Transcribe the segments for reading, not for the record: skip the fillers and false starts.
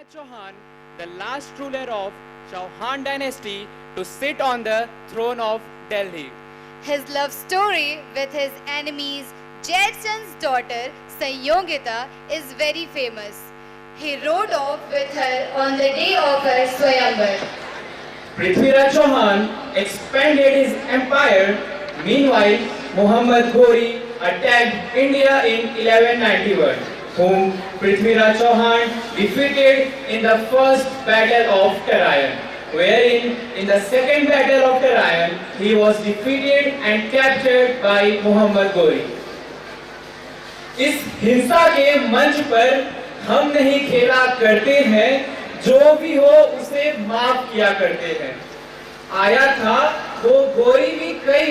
Prithviraj Chauhan, the last ruler of Chauhan dynasty, to sit on the throne of Delhi. His love story with his enemies, Jaichand's daughter Sanyogita, is very famous. He rode off with her on the day of her Swayamvar. Prithviraj Chauhan expanded his empire. Meanwhile, Muhammad Ghori attacked India in 1191, whom Prithviraj Chauhan defeated in the first battle of Tarayan, wherein in the second battle of Tarayan he was defeated and captured by Muhammad Ghori. इस हिंसा के मंच पर हम नहीं खेला करते हैं, जो भी हो उसे माफ किया करते हैं। आया था वो गोरी भी कई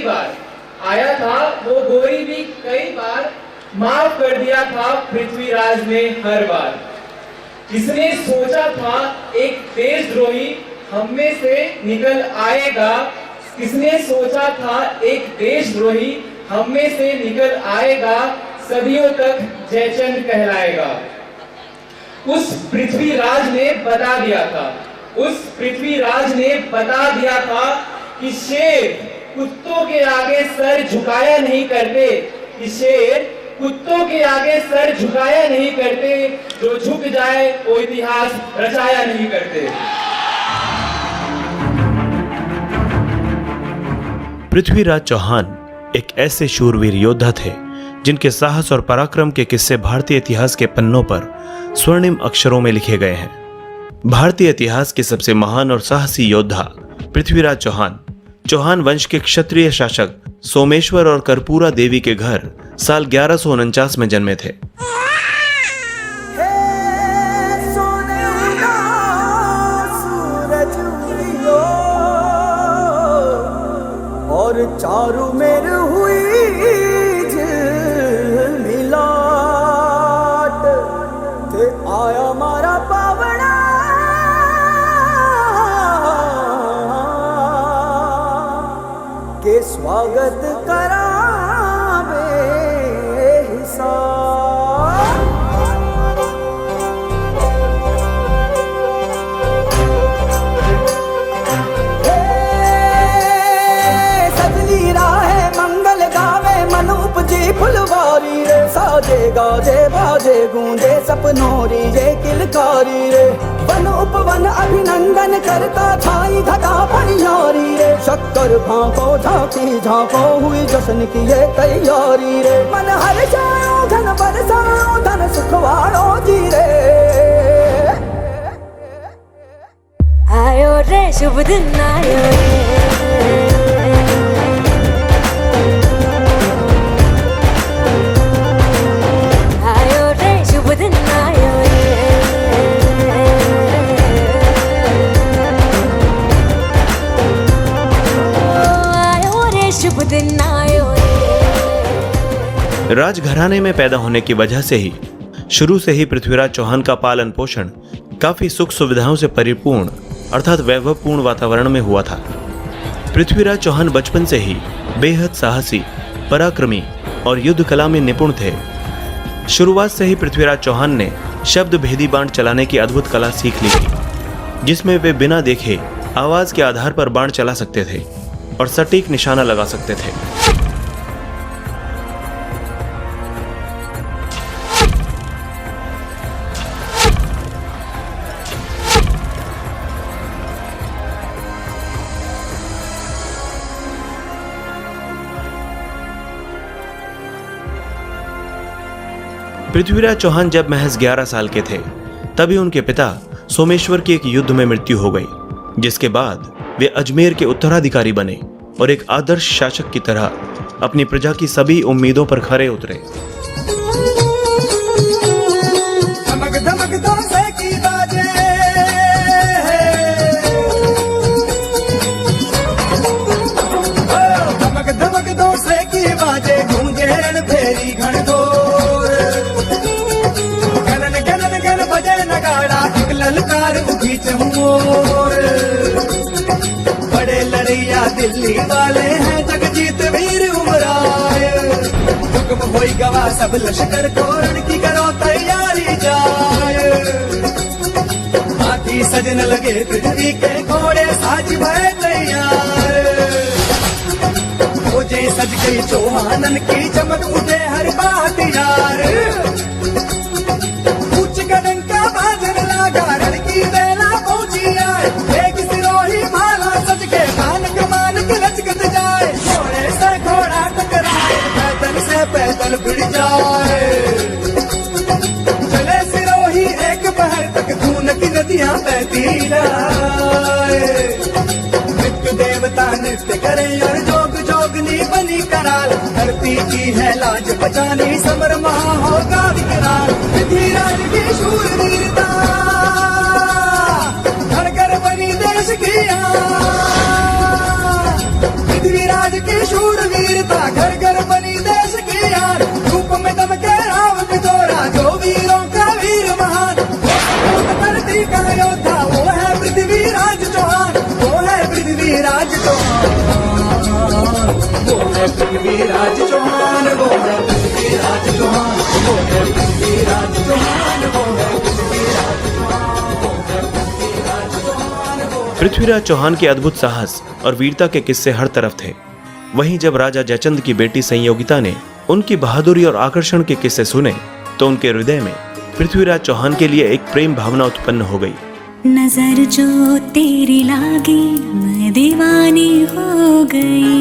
बार, माफ कर दिया था पृथ्वीराज ने हर बार। किसने सोचा था एक देशद्रोही हम में से निकल आएगा, किसने सोचा था एक देशद्रोही हम में से निकल आएगा, सदियों तक जयचंद कहलाएगा। उस पृथ्वीराज ने बता दिया था कि शेर कुत्तों के आगे सर झुकाया नहीं करते, जो झुक जाए वो इतिहास रचाया नहीं करते। पृथ्वीराज चौहान एक ऐसे शूरवीर योद्धा थे जिनके साहस और पराक्रम के किस्से भारतीय इतिहास के पन्नों पर स्वर्णिम अक्षरों में लिखे गए हैं। भारतीय इतिहास के सबसे महान और साहसी योद्धा पृथ्वीराज चौहान, चौहान वंश के क्षत्रिय शासक सोमेश्वर और कर्पूरा देवी के घर साल 1149 में जन्मे थे। और चारू मेर हुई मिलाट ते आया मारा पावना के स्वागत करावे फुलवारी रे, साजे गाजे बाजे गूंजे सपनोरी ये किलकारी रे, वन उपवन अभिनंदन करता छाई घटा परियारी रे, शक्कर भांको झांकी झांको हुई जश्न की ये तैयारी रे, मन हर जाओ धन बरसाओ धन सुखवाड़ो जी रे। आयो रे शुभ दिन आयो रे, राजघराने में पैदा होने की वजह से ही शुरू से ही पृथ्वीराज चौहान का पालन पोषण काफी सुख सुविधाओं से परिपूर्ण अर्थात वैभवपूर्ण वातावरण में हुआ था। पृथ्वीराज चौहान बचपन से ही बेहद साहसी, पराक्रमी और युद्ध कला में निपुण थे। शुरुआत से ही पृथ्वीराज चौहान ने शब्द भेदी बाण चलाने की अद्भुत कला सीख ली थी, जिसमें वे बिना देखे आवाज के आधार पर बाण चला सकते थे और सटीक निशाना लगा सकते थे। पृथ्वीराज चौहान जब महज 11 साल के थे तभी उनके पिता सोमेश्वर की एक युद्ध में मृत्यु हो गई, जिसके बाद वे अजमेर के उत्तराधिकारी बने और एक आदर्श शासक की तरह अपनी प्रजा की सभी उम्मीदों पर खरे उतरे। बड़े लड़ैया दिल्ली वाले हैं जगजीत वीर उमराए, हुक्म होई गवा सब लश्कर को रण की करो तैयारी जाए। ही सजन लगे पृथ्वी के घोड़े साज भय तैयार। हो जे सज गई चौहानन की चमक उठे हर बात यार। उच्च गगन का बादल लागा रण की बेला पहुंची आए। एक सिरोही भाला सज के मान कमान की लचकत जाए। घोड़े से घोड़ा टकराए पैदल से पैदल भिड़ जाए। चले सिरोही एक पहर तक खून की नदियां बहती जाए। मृत्यु देवता नृत्य करे और जोग जोगनी बनी कराल। धरती की है लाज बचानी समर महा होगा विकराल। पृथ्वीराज की शूरवीरता घर घर बनी देश की आन। पृथ्वीराज की शूरवीरता घर घर बनी देश की आन। रूप में दमके राम पिथोरा जो वीरों का वीर महान। धरती का योद्धा वो है पृथ्वीराज चौहान। वो है पृथ्वीराज चौहान। वो है पृथ्वीराज चौहान। वो है पृथ्वीराज चौहान। वो है पृथ्वीराज चौहान। वो है पृथ्वीराज चौहान। वो है पृथ्वीराज चौहान। पृथ्वीराज चौहान के अद्भुत साहस और वीरता के किस्से हर तरफ थे। वहीं जब राजा जयचंद की बेटी संयोगिता ने उनकी बहादुरी और आकर्षण के किस्से सुने तो उनके हृदय में पृथ्वीराज चौहान के लिए एक प्रेम भावना उत्पन्न हो गई। नजर जो तेरी लागी मैं दीवानी हो गई।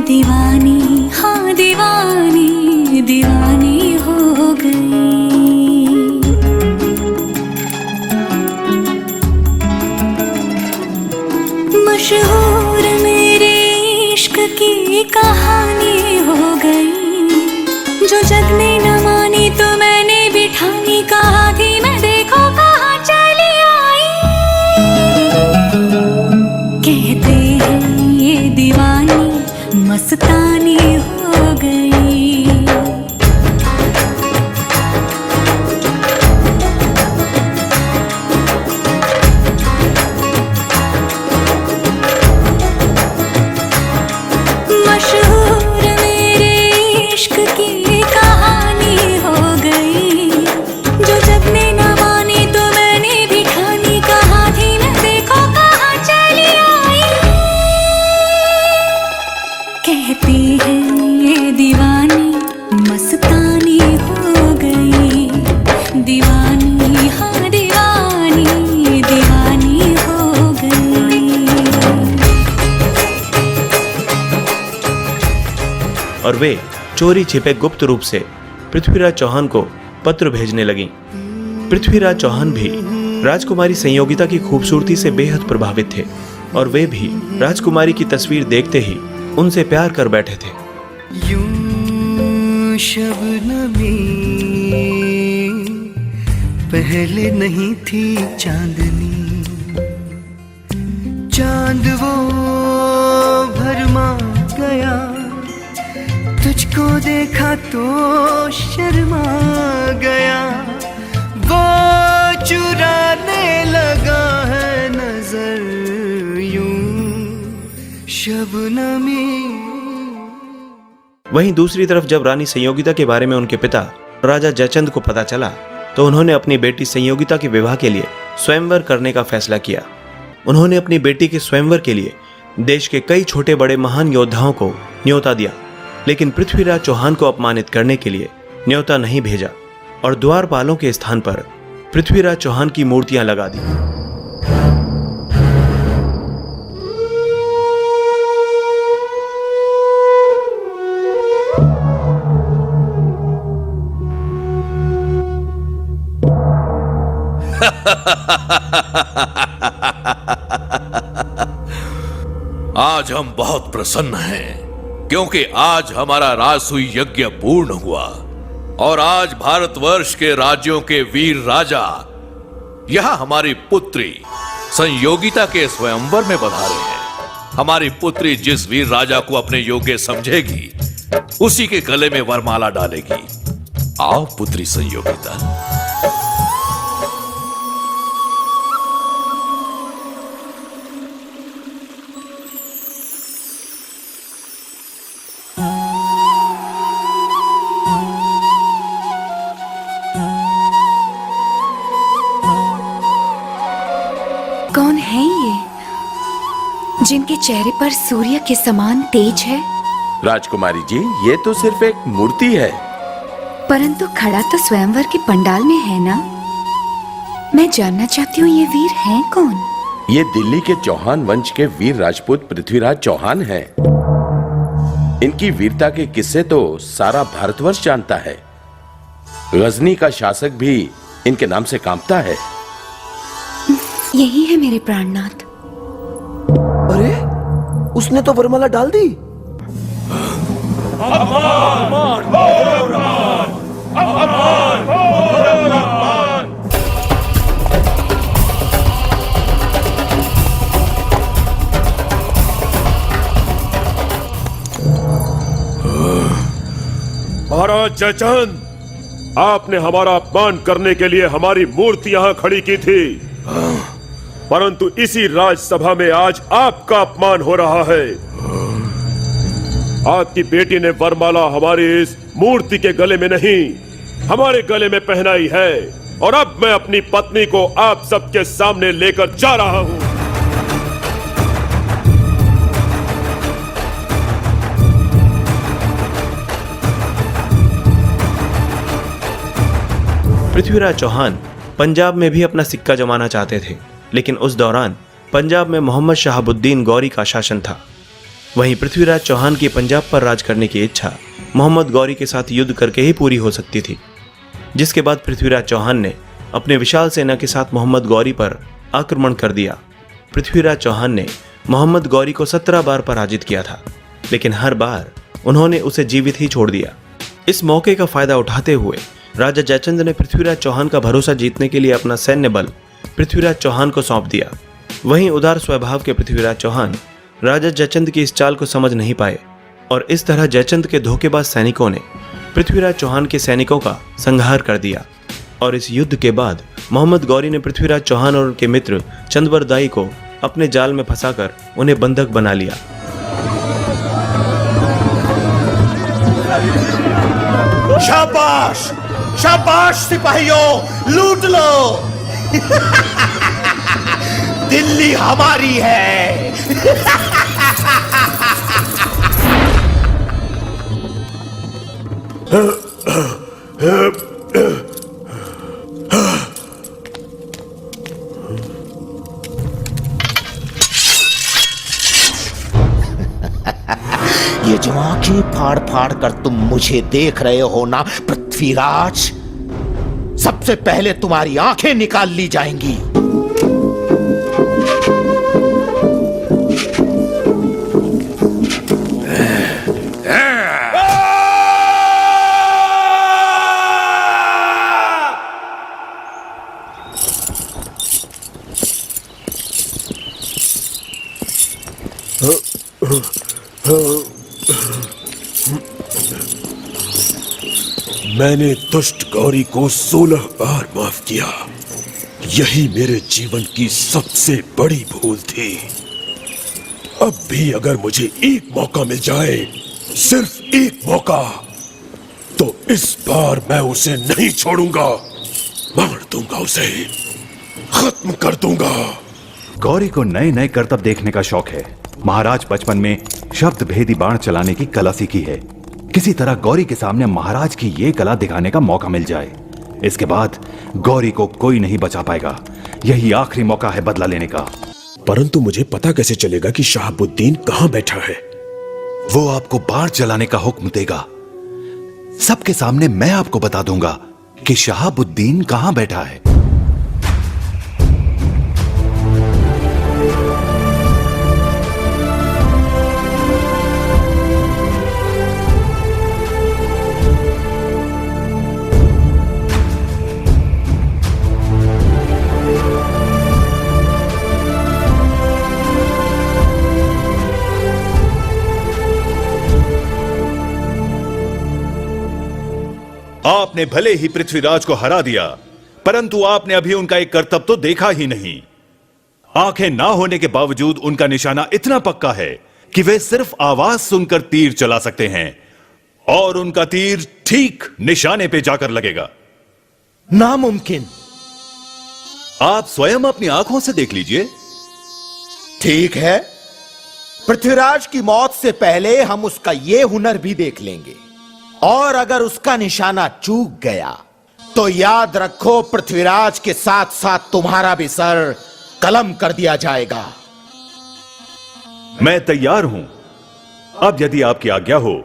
दीवानी हाँ दीवानी दीवानी हो गई। मशहूर मेरे इश्क की कहानी हो गई। जो जग ने न मानी तो मैंने भी ठानी। कहा थी मैं देखो कहाँ चली आई। कहते हैं ये दीवानी मस्तानी हो गई। मशहूर मेरे इश्क की कहानी हो गई। जो जग ने न मानी तो मैंने भी ठानी। कहा थी मैं देखो कहाँ चली आई। कहती है ये दीवानी मस्तानी हो गई। दीवानी हाँ दीवानी दीवानी हो गई। और वे चोरी छिपे गुप्त रूप से पृथ्वीराज चौहान को पत्र भेजने लगी। पृथ्वीराज चौहान भी राजकुमारी संयोगिता की खूबसूरती से बेहद प्रभावित थे और वे भी राजकुमारी की तस्वीर देखते ही उनसे प्यार कर बैठे थे। यूं शबनमी पहले नहीं थी चांदनी। चांद वो भरमा गया। तुझको देखा तो शर्मा गया। वो चुराने लगा है नजर यूं शबनमी। वहीं दूसरी तरफ जब रानी संयोगिता के बारे में उनके पिता राजा जयचंद को पता चला तो उन्होंने अपनी बेटी संयोगिता के विवाह के लिए स्वयंवर करने का फैसला किया। उन्होंने अपनी बेटी के स्वयंवर के लिए देश के कई छोटे बड़े महान योद्धाओं को न्योता दिया, लेकिन पृथ्वीराज चौहान को अपमानित करने के लिए न्योता नहीं भेजा और द्वारपालों के स्थान पर पृथ्वीराज चौहान की मूर्तियां लगा दी। आज हम बहुत प्रसन्न हैं क्योंकि आज हमारा राजसूय यज्ञ पूर्ण हुआ और आज भारतवर्ष के राज्यों के वीर राजा यहां हमारी पुत्री संयोगिता के स्वयंवर में पधारे हैं। हमारी पुत्री जिस वीर राजा को अपने योग्य समझेगी उसी के गले में वरमाला डालेगी। आओ पुत्री संयोगिता। कौन है ये जिनके चेहरे पर सूर्य के समान तेज है? राजकुमारी जी, ये तो सिर्फ एक मूर्ति है। परंतु खड़ा तो स्वयंवर के पंडाल में है ना। मैं जानना चाहती हूँ ये वीर हैं कौन? ये दिल्ली के चौहान वंश के वीर राजपूत पृथ्वीराज चौहान हैं। इनकी वीरता के किस्से तो सारा भारतवर्ष जानता है। गजनी का शासक भी इनके नाम से कांपता है। यही है मेरे प्राणनाथ। अरे उसने तो वरमाला डाल दी। महाराज जयचंद, आपने हमारा अपमान करने के लिए हमारी मूर्ति यहां खड़ी की थी, परंतु इसी राजसभा में आज आपका अपमान हो रहा है। आपकी बेटी ने वरमाला हमारी इस मूर्ति के गले में नहीं, हमारे गले में पहनाई है, और अब मैं अपनी पत्नी को आप सबके सामने लेकर जा रहा हूं। पृथ्वीराज चौहान पंजाब में भी अपना सिक्का जमाना चाहते थे, लेकिन उस दौरान पंजाब में मोहम्मद शहाबुद्दीन गौरी का शासन था। वहीं पृथ्वीराज चौहान की पंजाब पर राज करने की इच्छा मोहम्मद गौरी के साथ युद्ध करके ही पूरी हो सकती थी, जिसके बाद पृथ्वीराज चौहान ने अपने विशाल सेना के साथ मोहम्मद गौरी पर आक्रमण कर दिया। पृथ्वीराज चौहान ने मोहम्मद गौरी को 17 बार पराजित किया था, लेकिन हर बार उन्होंने उसे जीवित ही छोड़ दिया। इस मौके का फायदा उठाते हुए राजा जयचंद ने पृथ्वीराज चौहान का भरोसा जीतने के लिए अपना सैन्य बल पृथ्वीराज चौहान को सौंप दिया। वहीं उदार स्वभाव के पृथ्वीराज चौहान राजा जयचंद की इस चाल को समझ नहीं पाए, और इस तरह जयचंद के धोखेबाज सैनिकों ने पृथ्वीराज चौहान के सैनिकों का संहार कर दिया। और इस युद्ध के बाद मोहम्मद गौरी ने पृथ्वीराज चौहान और उनके मित्र चंदवरदाई को अपने जाल में फंसाकर उन्हें बंधक बना लिया। शाबाश शाबाश सिपाहियों, लूट लो। दिल्ली हमारी है। ये जो आंखें फाड़ फाड़ कर तुम मुझे देख रहे हो ना पृथ्वीराज, सबसे पहले तुम्हारी आंखें निकाल ली जाएंगी। मैंने दुष्ट गौरी को 16 बार माफ किया। यही मेरे जीवन की सबसे बड़ी भूल थी। अब भी अगर मुझे एक मौका मिल जाए, सिर्फ एक मौका, तो इस बार मैं उसे नहीं छोड़ूंगा। मार दूंगा उसे, खत्म कर दूंगा। गौरी को नए नए करतब देखने का शौक है। महाराज बचपन में शब्द भेदी बाण चलाने की कला सीखी है। किसी तरह गौरी के सामने महाराज की ये कला दिखाने का मौका मिल जाए, इसके बाद गौरी को कोई नहीं बचा पाएगा। यही आखिरी मौका है बदला लेने का। परंतु मुझे पता कैसे चलेगा कि शहाबुद्दीन कहां बैठा है? वो आपको बाण चलाने का हुक्म देगा। सबके सामने मैं आपको बता दूंगा कि शहाबुद्दीन कहां बैठा है। आपने भले ही पृथ्वीराज को हरा दिया, परंतु आपने अभी उनका एक करतब तो देखा ही नहीं। आंखें ना होने के बावजूद उनका निशाना इतना पक्का है कि वे सिर्फ आवाज सुनकर तीर चला सकते हैं, और उनका तीर ठीक निशाने पे जाकर लगेगा। नामुमकिन। आप स्वयं अपनी आंखों से देख लीजिए। ठीक है, पृथ्वीराज की मौत से पहले हम उसका यह हुनर भी देख लेंगे, और अगर उसका निशाना चूक गया तो याद रखो पृथ्वीराज के साथ साथ तुम्हारा भी सर कलम कर दिया जाएगा। मैं तैयार हूं। अब यदि आपकी आज्ञा हो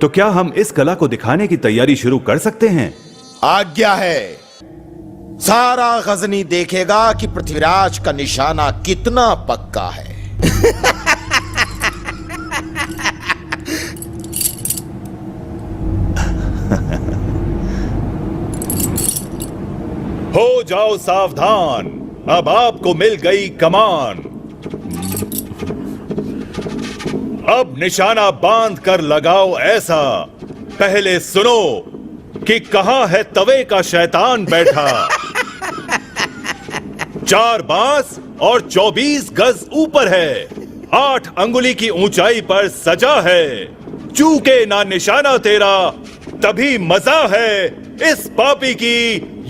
तो क्या हम इस कला को दिखाने की तैयारी शुरू कर सकते हैं? आज्ञा है। सारा गजनी देखेगा कि पृथ्वीराज का निशाना कितना पक्का है। हो जाओ सावधान, अब आपको मिल गई कमान। अब निशाना बांध कर लगाओ ऐसा, पहले सुनो कि कहां है तवे का शैतान बैठा। 4 बांस और 24 गज ऊपर है, 8 अंगुली की ऊंचाई पर सजा है। चूके ना निशाना तेरा तभी मजा है, इस पापी की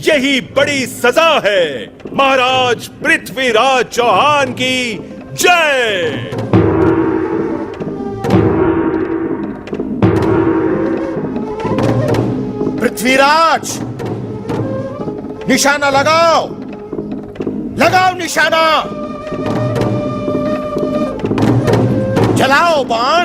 यही बड़ी सजा है। महाराज पृथ्वीराज चौहान की जय। पृथ्वीराज, निशाना लगाओ, लगाओ निशाना, चलाओ बाण।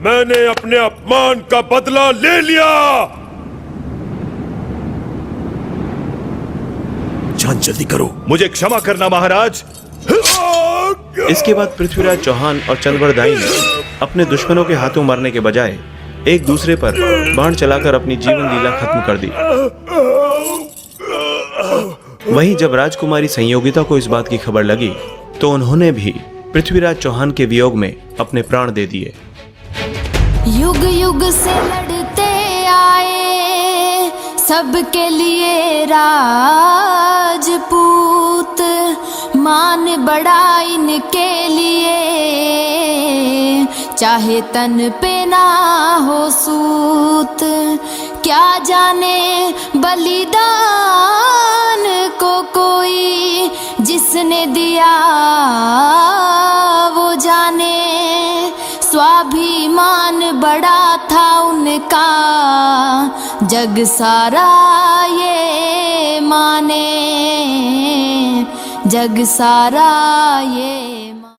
मैंने अपने अपमान का बदला ले लिया। जान जल्दी करो। मुझे क्षमा करना महाराज। इसके बाद पृथ्वीराज चौहान और चंद्रवरदाई ने अपने दुश्मनों के हाथों मरने के बजाय एक दूसरे पर बाण चलाकर अपनी जीवन लीला खत्म कर दी। वहीं जब राजकुमारी संयोगिता को इस बात की खबर लगी तो उन्होंने भी पृथ्वीराज चौहान के वियोग में अपने प्राण दे दिए। युग युग से लड़ते आए सबके लिए राजपूत, मान बड़ा इनके लिए चाहे तन पे ना हो सूत। क्या जाने बलिदान को कोई जिसने दिया वो जाने, स्वाभिमान बड़ा था उनका जग सारा ये माने, जग सारा ये